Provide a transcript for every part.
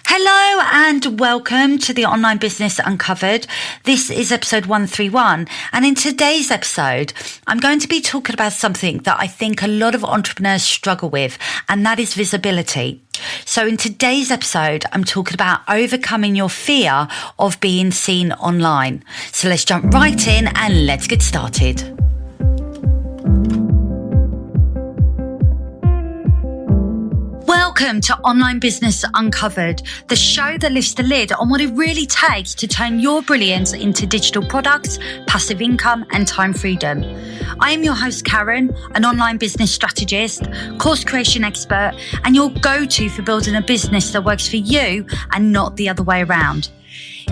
Hello and welcome to the Online Business Uncovered. This is episode 131, and in today's episode I'm going to be talking about something that I think a lot of entrepreneurs struggle with, and that is visibility. So in today's episode I'm talking about overcoming your fear of being seen online. So let's jump right in and let's get started. Welcome to Online Business Uncovered, the show that lifts the lid on what it really takes to turn your brilliance into digital products, passive income, and time freedom. I am your host, Karen, an online business strategist, course creation expert, and your go-to for building a business that works for you and not the other way around.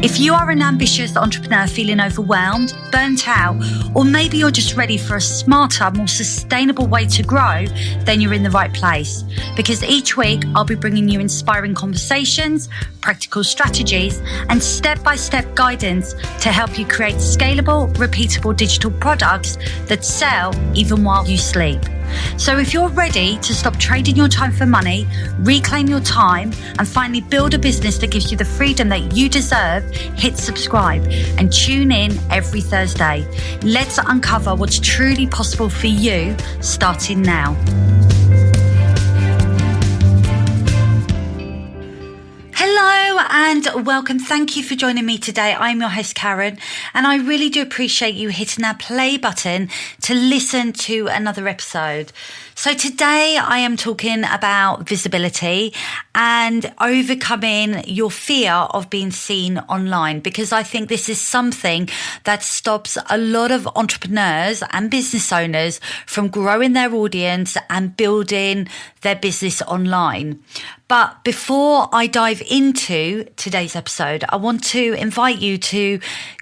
If you are an ambitious entrepreneur feeling overwhelmed, burnt out, or maybe you're just ready for a smarter, more sustainable way to grow, then you're in the right place. Because each week I'll be bringing you inspiring conversations, practical strategies, and step-by-step guidance to help you create scalable, repeatable digital products that sell even while you sleep. So if you're ready to stop trading your time for money, reclaim your time, and finally build a business that gives you the freedom that you deserve, hit subscribe and tune in every Thursday. Let's uncover what's truly possible for you, starting now. Hello and welcome. Thank you for joining me today. I'm your host, Karen, and I really do appreciate you hitting that play button to listen to another episode. So today I am talking about visibility and overcoming your fear of being seen online, because I think this is something that stops a lot of entrepreneurs and business owners from growing their audience and building their business online. But before I dive into today's episode, I want to invite you to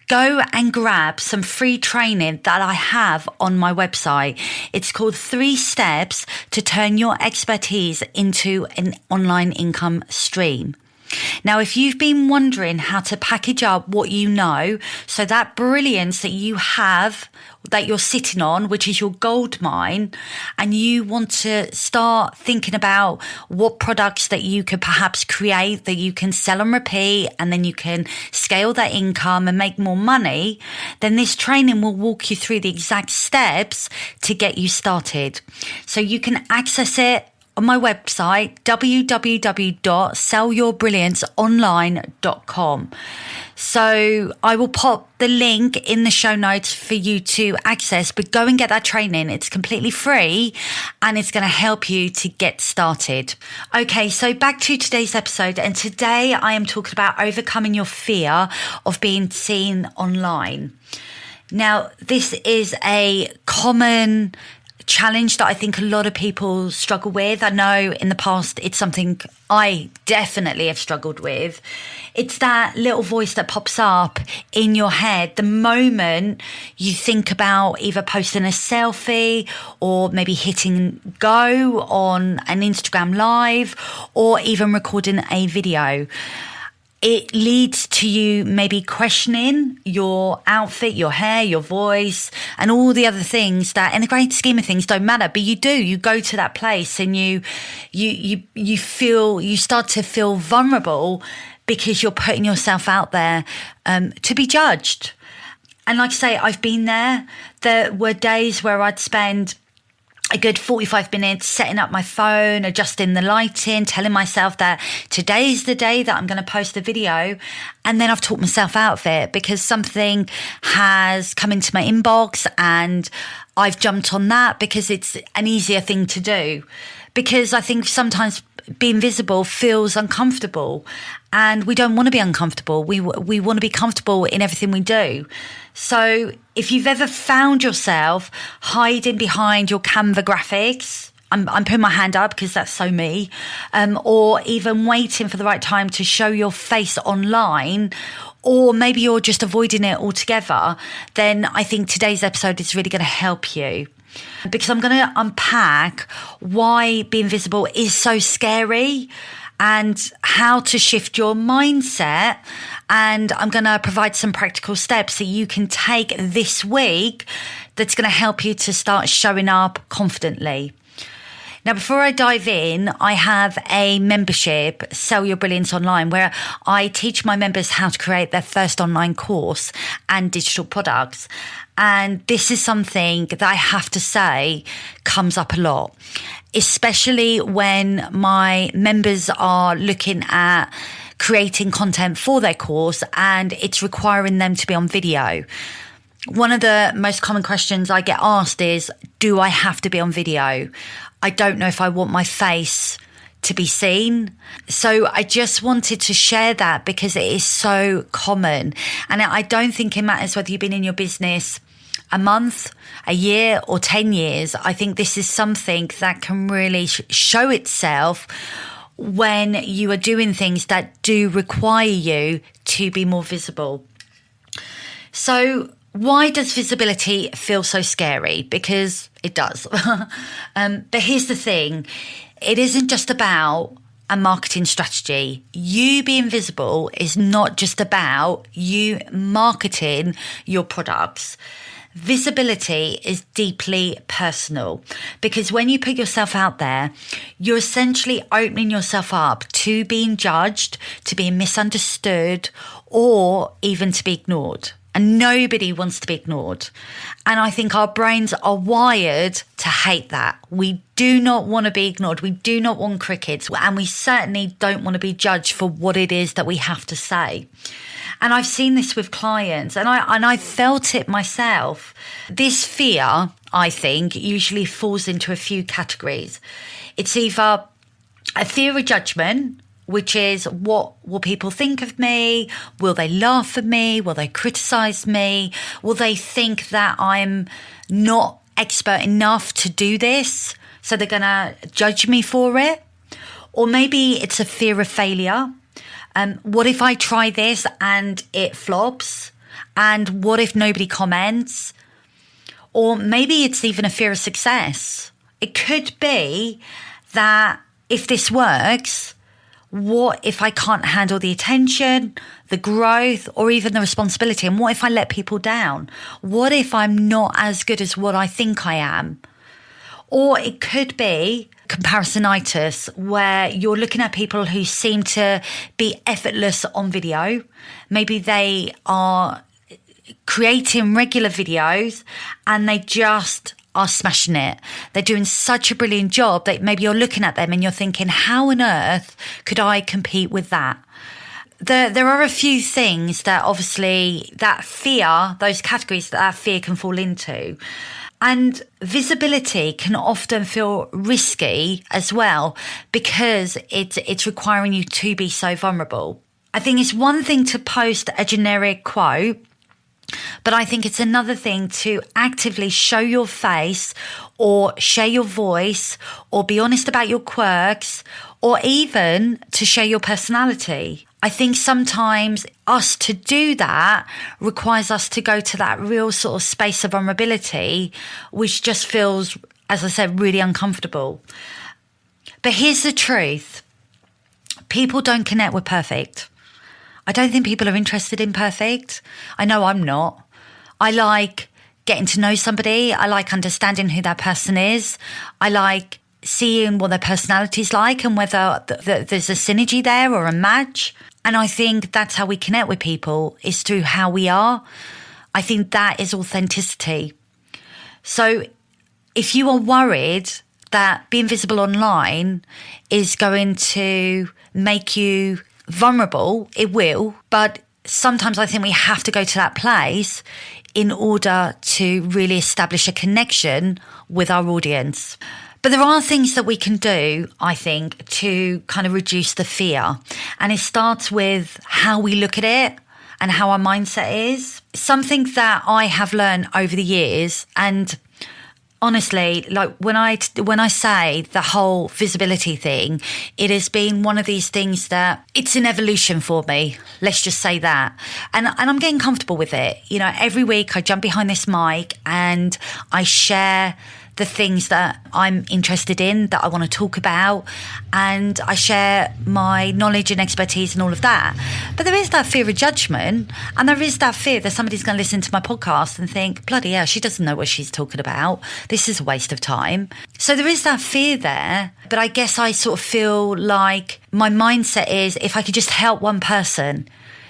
go and grab some free training that I have on my website. It's called 3 Steps to Turn Your Expertise into an Online Income Stream. Now, if you've been wondering how to package up what you know, so that brilliance that you have, that you're sitting on, which is your gold mine, and you want to start thinking about what products that you could perhaps create that you can sell and repeat, and then you can scale that income and make more money, then this training will walk you through the exact steps to get you started. So you can access it on my website, www.sellyourbrillianceonline.com. So I will pop the link in the show notes for you to access, but go and get that training. It's completely free and it's going to help you to get started. Okay, so back to today's episode. And today I am talking about overcoming your fear of being seen online. Now, this is a common challenge that I think a lot of people struggle with. I know in the past it's something I definitely have struggled with. It's that little voice that pops up in your head the moment you think about either posting a selfie or maybe hitting go on an Instagram live or even recording a video. It leads to you maybe questioning your outfit, your hair, your voice, and all the other things that in the great scheme of things don't matter. But you go to that place and you start to feel vulnerable because you're putting yourself out there to be judged. And like I say, I've been there. There were days where I'd spend a good 45 minutes setting up my phone, adjusting the lighting, telling myself that today is the day that I'm going to post the video. And then I've talked myself out of it because something has come into my inbox and I've jumped on that because it's an easier thing to do. Because I think sometimes being visible feels uncomfortable and we don't want to be uncomfortable. We want to be comfortable in everything we do. So if you've ever found yourself hiding behind your Canva graphics, I'm putting my hand up because that's so me, or even waiting for the right time to show your face online, or maybe you're just avoiding it altogether, then I think today's episode is really going to help you. Because I'm going to unpack why being visible is so scary and how to shift your mindset. And I'm going to provide some practical steps that you can take this week that's going to help you to start showing up confidently. Now, before I dive in, I have a membership, Sell Your Brilliance Online, where I teach my members how to create their first online course and digital products. And this is something that I have to say comes up a lot, especially when my members are looking at creating content for their course and it's requiring them to be on video. One of the most common questions I get asked is, do I have to be on video? I don't know if I want my face to be seen. So I just wanted to share that because it is so common. And I don't think it matters whether you've been in your business a month, a year, or 10 years. I think this is something that can really show itself when you are doing things that do require you to be more visible. So why does visibility feel so scary? Because it does. But here's the thing. It isn't just about a marketing strategy. You being visible is not just about you marketing your products. Visibility is deeply personal because when you put yourself out there, you're essentially opening yourself up to being judged, to being misunderstood, or even to be ignored. And nobody wants to be ignored. And I think our brains are wired to hate that. We do not want to be ignored. We do not want crickets. And we certainly don't want to be judged for what it is that we have to say. And I've seen this with clients and I felt it myself. This fear, I think, usually falls into a few categories. It's either a fear of judgment, which is what will people think of me? Will they laugh at me? Will they criticize me? Will they think that I'm not expert enough to do this? So they're going to judge me for it? Or maybe it's a fear of failure. What if I try this and it flops? And what if nobody comments? Or maybe it's even a fear of success. It could be that if this works, what if I can't handle the attention, the growth, or even the responsibility? And what if I let people down? What if I'm not as good as what I think I am? Or it could be comparisonitis, where you're looking at people who seem to be effortless on video. Maybe they are creating regular videos and they just are smashing it. They're doing such a brilliant job that maybe you're looking at them and you're thinking, how on earth could I compete with that? There are a few things that obviously that fear, those categories that fear can fall into. And visibility can often feel risky as well because it's requiring you to be so vulnerable. I think it's one thing to post a generic quote, but I think it's another thing to actively show your face or share your voice or be honest about your quirks or even to share your personality. I think sometimes us to do that requires us to go to that real sort of space of vulnerability, which just feels, as I said, really uncomfortable. But here's the truth. People don't connect with perfect. I don't think people are interested in perfect. I know I'm not. I like getting to know somebody. I like understanding who that person is. I like seeing what their personality's like and whether there's a synergy there or a match. And I think that's how we connect with people, is through how we are. I think that is authenticity. So if you are worried that being visible online is going to make you vulnerable, it will. But sometimes I think we have to go to that place in order to really establish a connection with our audience. But there are things that we can do, I think, to kind of reduce the fear. And it starts with how we look at it and how our mindset is. Something that I have learned over the years, and honestly, like when I say the whole visibility thing, it has been one of these things that it's an evolution for me. Let's just say that. And I'm getting comfortable with it. You know, every week I jump behind this mic and I share the things that I'm interested in, that I want to talk about, and I share my knowledge and expertise and all of that. But there is that fear of judgment, and there is that fear that somebody's going to listen to my podcast and think, bloody hell, she doesn't know what she's talking about. This is a waste of time. So there is that fear there, but I guess I sort of feel like my mindset is, if I could just help one person,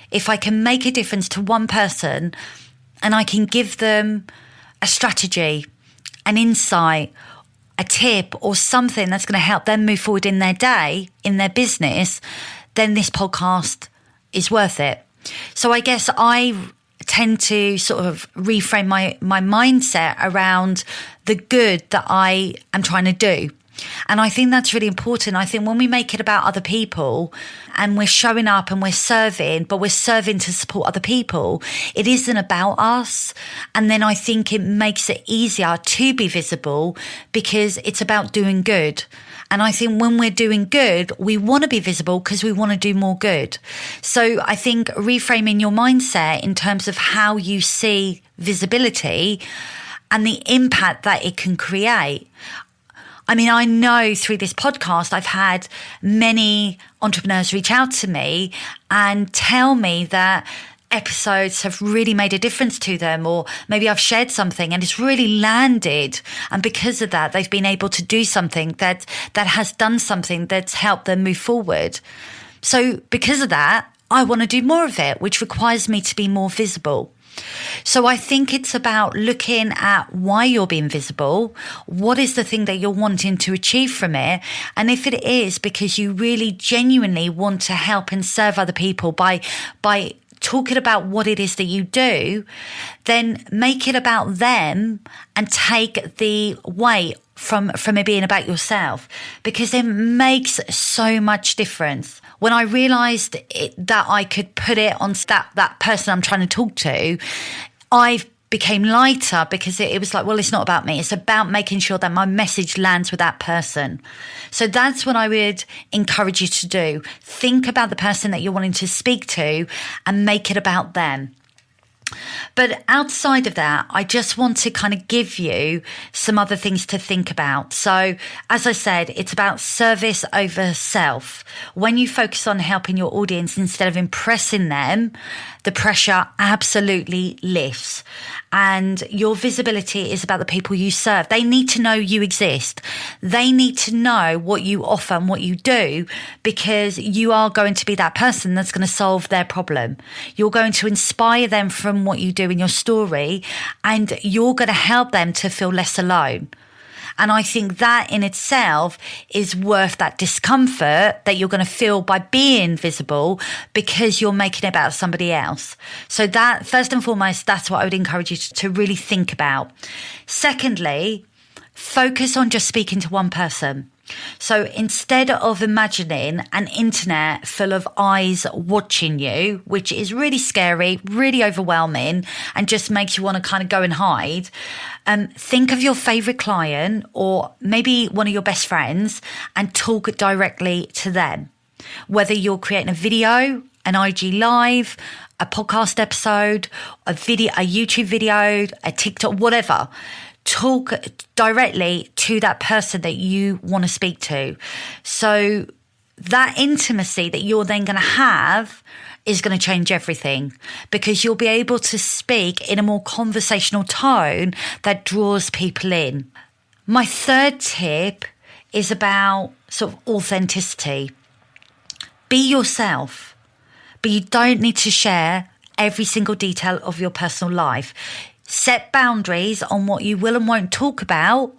if I can make a difference to one person and I can give them a strategy, an insight, a tip or something that's going to help them move forward in their day, in their business, then this podcast is worth it. So I guess I tend to sort of reframe my mindset around the good that I am trying to do. And I think that's really important. I think when we make it about other people and we're showing up and we're serving, but we're serving to support other people, it isn't about us. And then I think it makes it easier to be visible because it's about doing good. And I think when we're doing good, we want to be visible because we want to do more good. So I think reframing your mindset in terms of how you see visibility and the impact that it can create. I mean, I know through this podcast, I've had many entrepreneurs reach out to me and tell me that episodes have really made a difference to them, or maybe I've shared something and it's really landed. And because of that, they've been able to do something that has done something that's helped them move forward. So because of that, I want to do more of it, which requires me to be more visible. So I think it's about looking at why you're being visible. What is the thing that you're wanting to achieve from it? And if it is because you really genuinely want to help and serve other people by talking about what it is that you do, then make it about them and take the weight from it being about yourself, because it makes so much difference. When I realised that I could put it on that person I'm trying to talk to, I became lighter because it was like, well, it's not about me. It's about making sure that my message lands with that person. So that's what I would encourage you to do. Think about the person that you're wanting to speak to and make it about them. But outside of that, I just want to kind of give you some other things to think about. So as I said, it's about service over self. When you focus on helping your audience instead of impressing them, the pressure absolutely lifts. And your visibility is about the people you serve. They need to know you exist. They need to know what you offer and what you do, because you are going to be that person that's going to solve their problem. You're going to inspire them from what you do in your story, and you're going to help them to feel less alone. And I think that in itself is worth that discomfort that you're going to feel by being visible, because you're making it about somebody else. So that, first and foremost, that's what I would encourage you to really think about. Secondly, focus on just speaking to one person. So instead of imagining an internet full of eyes watching you, which is really scary, really overwhelming, and just makes you want to kind of go and hide, think of your favorite client or maybe one of your best friends and talk directly to them. Whether you're creating a video, an IG live, a podcast episode, a YouTube video, a TikTok, whatever. Talk directly to that person that you want to speak to. So that intimacy that you're then going to have is going to change everything, because you'll be able to speak in a more conversational tone that draws people in. My third tip is about sort of authenticity. Be yourself, but you don't need to share every single detail of your personal life. Set boundaries on what you will and won't talk about,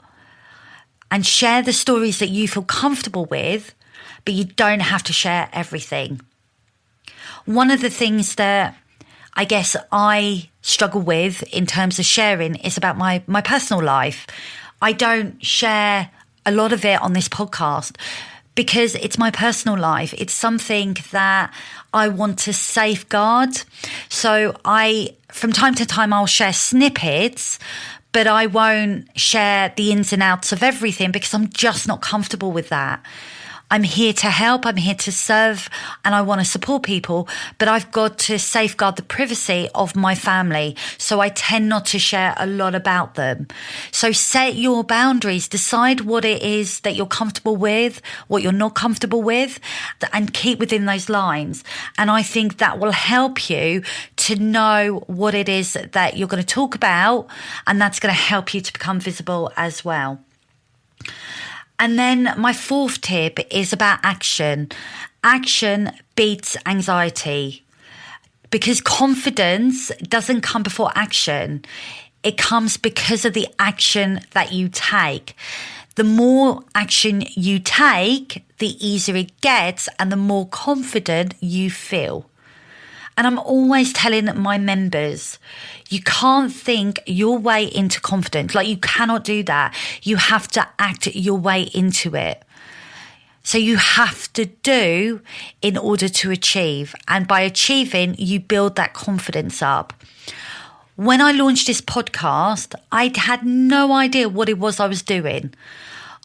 and share the stories that you feel comfortable with, but you don't have to share everything. One of the things that I guess I struggle with in terms of sharing is about my personal life. I don't share a lot of it on this podcast because it's my personal life. It's something that I want to safeguard. So from time to time, I'll share snippets, but I won't share the ins and outs of everything because I'm just not comfortable with that. I'm here to help, I'm here to serve, and I want to support people, but I've got to safeguard the privacy of my family. So I tend not to share a lot about them. So set your boundaries, decide what it is that you're comfortable with, what you're not comfortable with, and keep within those lines. And I think that will help you to know what it is that you're going to talk about, and that's going to help you to become visible as well. And then my fourth tip is about action. Action beats anxiety, because confidence doesn't come before action. It comes because of the action that you take. The more action you take, the easier it gets and the more confident you feel. And I'm always telling my members, you can't think your way into confidence. Like, you cannot do that. You have to act your way into it. So you have to do in order to achieve. And by achieving, you build that confidence up. When I launched this podcast, I had no idea what it was I was doing.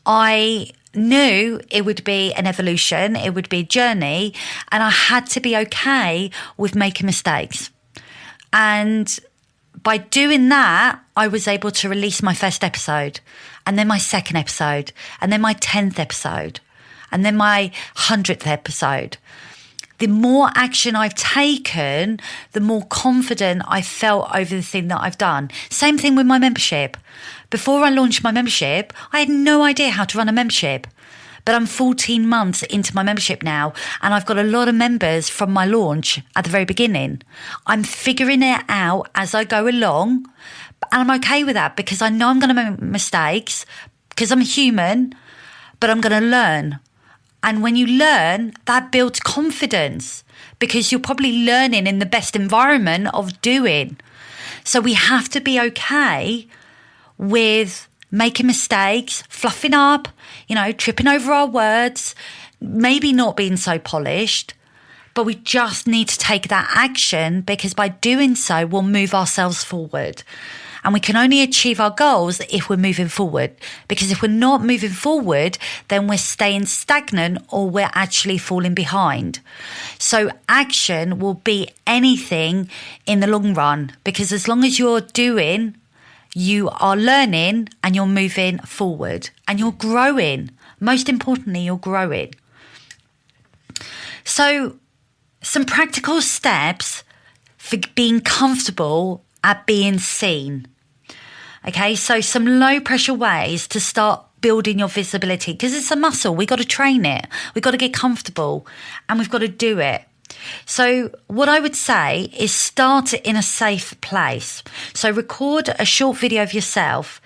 I knew it would be an evolution, it would be a journey, and I had to be okay with making mistakes. And by doing that, I was able to release my first episode, and then my second episode, and then my 10th episode, and then my 100th episode. The more action I've taken, the more confident I felt over the thing that I've done. Same thing with my membership. Before I launched my membership, I had no idea how to run a membership. But I'm 14 months into my membership now, and I've got a lot of members from my launch at the very beginning. I'm figuring it out as I go along, and I'm okay with that because I know I'm going to make mistakes because I'm human, but I'm going to learn. And when you learn, that builds confidence because you're probably learning in the best environment of doing. So we have to be okay with making mistakes, fluffing up, tripping over our words, maybe not being so polished, but we just need to take that action because by doing so, we'll move ourselves forward. And we can only achieve our goals if we're moving forward, because if we're not moving forward, then we're staying stagnant or we're actually falling behind. So action will be anything in the long run, because as long as you're doing, you are learning and you're moving forward and you're growing. Most importantly, you're growing. So some practical steps for being comfortable at being seen. Okay, so some low pressure ways to start building your visibility, because it's a muscle. We've got to train it. We've got to get comfortable and we've got to do it. So what I would say is start in a safe place. So record a short video of yourself.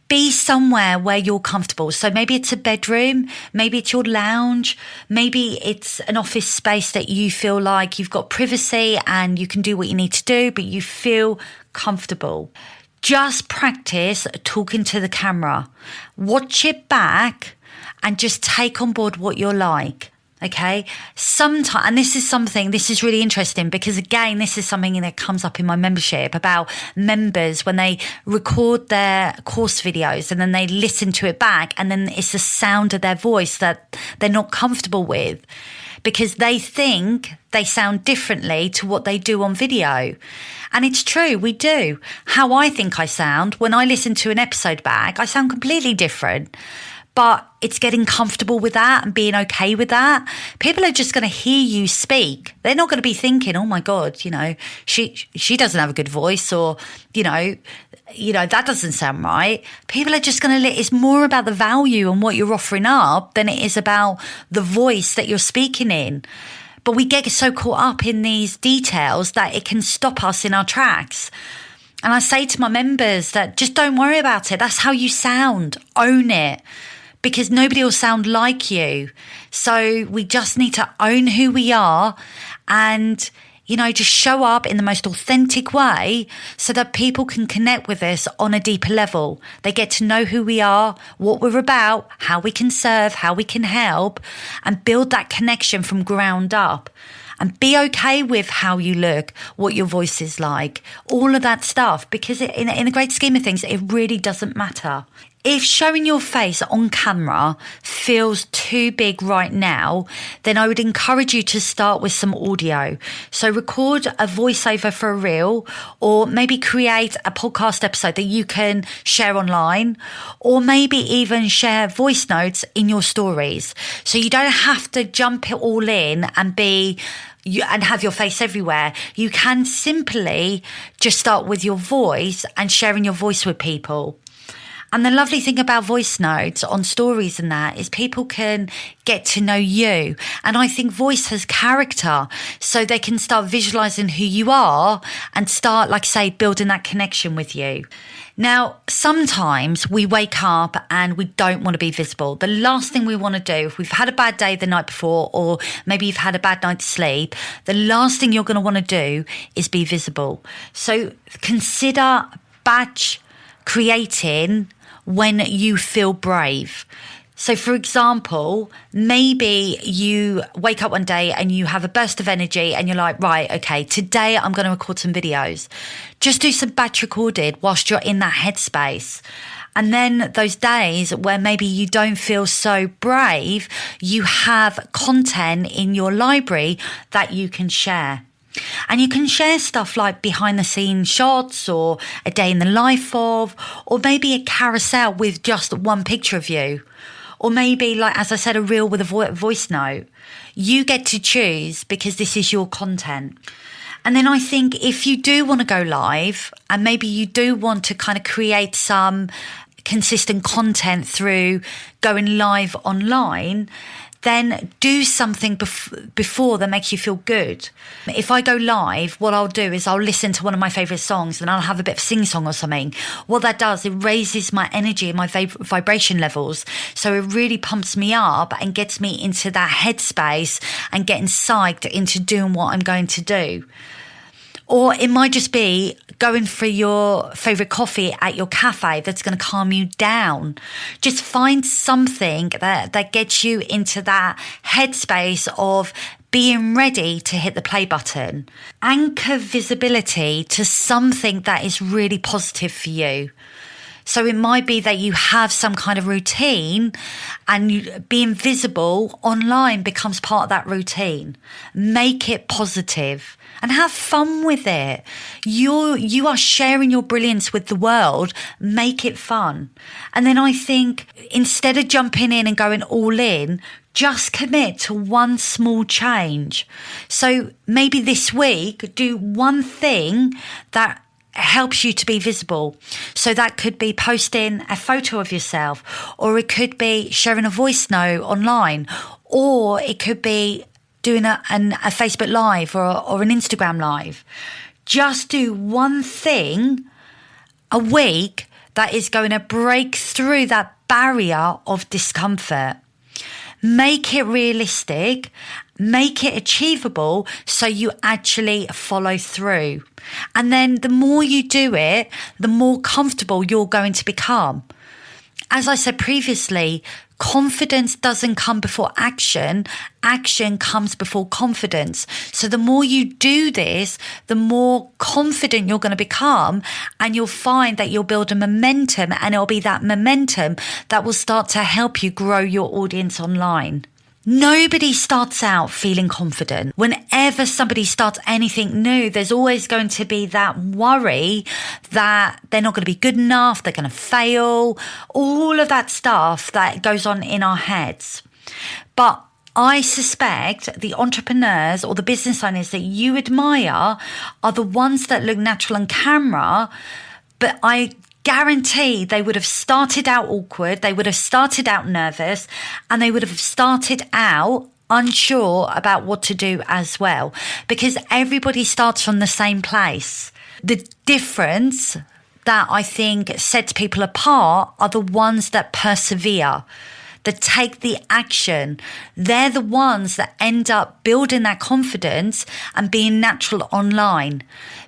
Be somewhere where you're comfortable. So maybe it's a bedroom, maybe it's your lounge, maybe it's an office space that you feel like you've got privacy and you can do what you need to do, but you feel comfortable. Just practice talking to the camera. Watch it back and just take on board what you're like. Okay, sometimes, and this is really interesting because again, this is something that comes up in my membership about members when they record their course videos and then they listen to it back and then it's the sound of their voice that they're not comfortable with because they think they sound differently to what they do on video. And it's true, we do. How I think I sound when I listen to an episode back, I sound completely different. But it's getting comfortable with that and being okay with that. People are just going to hear you speak. They're not going to be thinking, oh my God, she doesn't have a good voice or, that doesn't sound right. People are just going to, it's more about the value and what you're offering up than it is about the voice that you're speaking in. But we get so caught up in these details that it can stop us in our tracks. And I say to my members that just don't worry about it. That's how you sound. Own it. Because nobody will sound like you. So we just need to own who we are and, just show up in the most authentic way so that people can connect with us on a deeper level. They get to know who we are, what we're about, how we can serve, how we can help, and build that connection from ground up. And be okay with how you look, what your voice is like, all of that stuff, because in the great scheme of things, it really doesn't matter. If showing your face on camera feels too big right now, then I would encourage you to start with some audio. So record a voiceover for a reel, or maybe create a podcast episode that you can share online, or maybe even share voice notes in your stories. So you don't have to jump it all in and have your face everywhere. You can simply just start with your voice and sharing your voice with people. And the lovely thing about voice notes on stories and that is people can get to know you. And I think voice has character, so they can start visualizing who you are and start, like I say, building that connection with you. Now, sometimes we wake up and we don't want to be visible. The last thing we want to do, if we've had a bad day the night before, or maybe you've had a bad night's sleep, the last thing you're going to want to do is be visible. So consider batch creating when you feel brave. So for example, maybe you wake up one day and you have a burst of energy and you're like, right, okay, today I'm going to record some videos. Just do some batch recorded whilst you're in that headspace. And then those days where maybe you don't feel so brave, you have content in your library that you can share. And you can share stuff like behind the scenes shots, or a day in the life of, or maybe a carousel with just one picture of you. Or maybe, like, as I said, a reel with a voice note. You get to choose, because this is your content. And then I think if you do want to go live, and maybe you do want to kind of create some consistent content through going live online, then do something before that makes you feel good. If I go live, what I'll do is I'll listen to one of my favourite songs and I'll have a bit of sing-song or something. What that does, it raises my energy and my vibration levels. So it really pumps me up and gets me into that headspace and getting psyched into doing what I'm going to do. Or it might just be going for your favourite coffee at your cafe that's going to calm you down. Just find something that gets you into that headspace of being ready to hit the play button. Anchor visibility to something that is really positive for you. So it might be that you have some kind of routine, and being visible online becomes part of that routine. Make it positive and have fun with it. You are sharing your brilliance with the world. Make it fun. And then I think instead of jumping in and going all in, just commit to one small change. So maybe this week, do one thing that helps you to be visible. So that could be posting a photo of yourself, or it could be sharing a voice note online, or it could be doing a Facebook Live or an Instagram Live. Just do one thing a week that is going to break through that barrier of discomfort. Make it realistic, make it achievable, so you actually follow through. And then the more you do it, the more comfortable you're going to become. As I said previously, confidence doesn't come before action. Action comes before confidence. So the more you do this, the more confident you're going to become, and you'll find that you'll build a momentum, and it'll be that momentum that will start to help you grow your audience online. Nobody starts out feeling confident. Whenever somebody starts anything new, there's always going to be that worry that they're not going to be good enough, they're going to fail, all of that stuff that goes on in our heads. But I suspect the entrepreneurs or the business owners that you admire are the ones that look natural on camera, but I guarantee they would have started out awkward, they would have started out nervous, and they would have started out unsure about what to do as well, because everybody starts from the same place. The difference that I think sets people apart are the ones that persevere, that take the action. They're the ones that end up building that confidence and being natural online,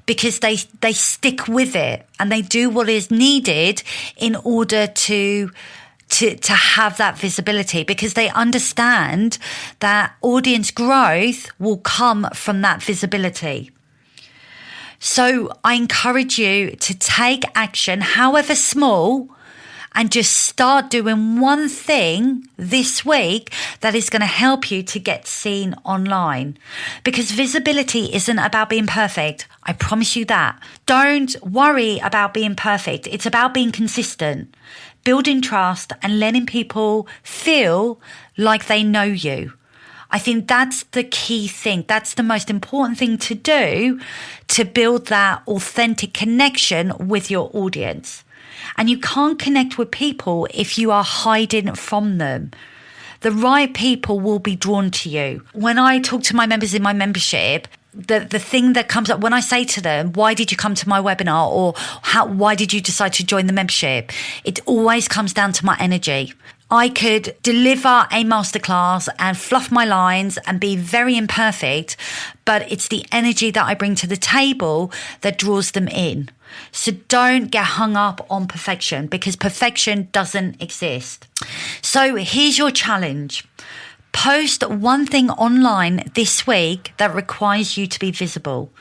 because they stick with it and they do what is needed in order to have that visibility, because they understand that audience growth will come from that visibility. So I encourage you to take action, however small, and just start doing one thing this week that is going to help you to get seen online. Because visibility isn't about being perfect. I promise you that. Don't worry about being perfect. It's about being consistent, building trust, and letting people feel like they know you. I think that's the key thing. That's the most important thing to do to build that authentic connection with your audience. And you can't connect with people if you are hiding from them. The right people will be drawn to you. When I talk to my members in my membership, the thing that comes up when I say to them, why did you come to my webinar, or why did you decide to join the membership? It always comes down to my energy. I could deliver a masterclass and fluff my lines and be very imperfect, but it's the energy that I bring to the table that draws them in. So don't get hung up on perfection, because perfection doesn't exist. So here's your challenge. Post one thing online this week that requires you to be visible.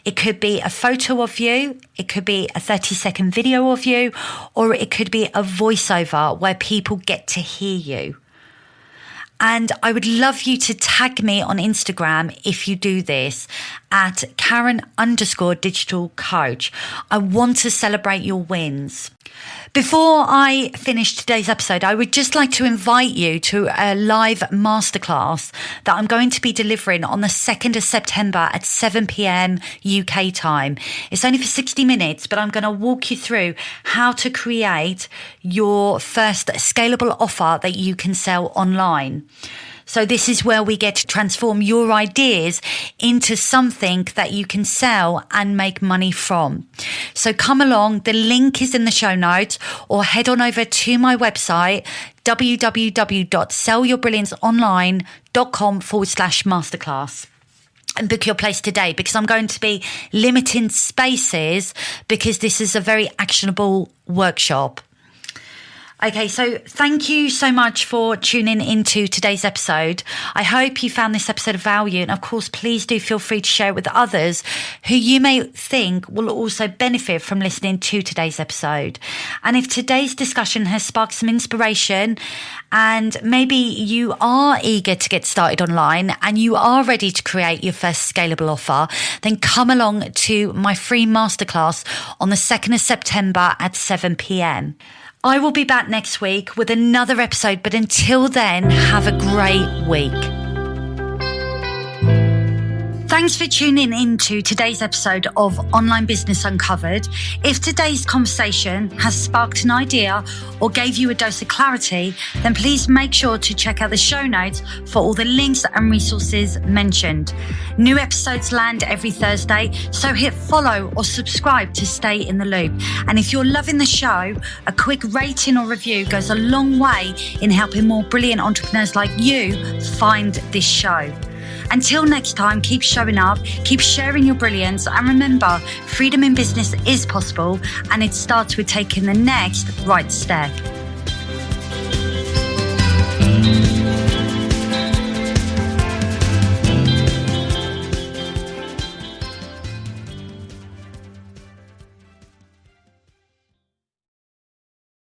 It could be a photo of you, it could be a 30-second video of you, or it could be a voiceover where people get to hear you. And I would love you to tag me on Instagram if you do this at Karen_digital coach. I want to celebrate your wins. Before I finish today's episode, I would just like to invite you to a live masterclass that I'm going to be delivering on the 2nd of September at 7 p.m. UK time. It's only for 60 minutes, but I'm going to walk you through how to create your first scalable offer that you can sell online. So this is where we get to transform your ideas into something that you can sell and make money from. So come along. The link is in the show notes, or head on over to my website, www.sellyourbrillianceonline.com/masterclass. And book your place today, because I'm going to be limiting spaces, because this is a very actionable workshop. Okay, so thank you so much for tuning into today's episode. I hope you found this episode of value. And of course, please do feel free to share it with others who you may think will also benefit from listening to today's episode. And if today's discussion has sparked some inspiration, and maybe you are eager to get started online and you are ready to create your first scalable offer, then come along to my free masterclass on the 2nd of September at 7 p.m. I will be back next week with another episode, but until then, have a great week. Thanks for tuning into today's episode of Online Business Uncovered. If today's conversation has sparked an idea or gave you a dose of clarity, then please make sure to check out the show notes for all the links and resources mentioned. New episodes land every Thursday, so hit follow or subscribe to stay in the loop. And if you're loving the show, a quick rating or review goes a long way in helping more brilliant entrepreneurs like you find this show. Until next time, keep showing up, keep sharing your brilliance, and remember, freedom in business is possible, and it starts with taking the next right step.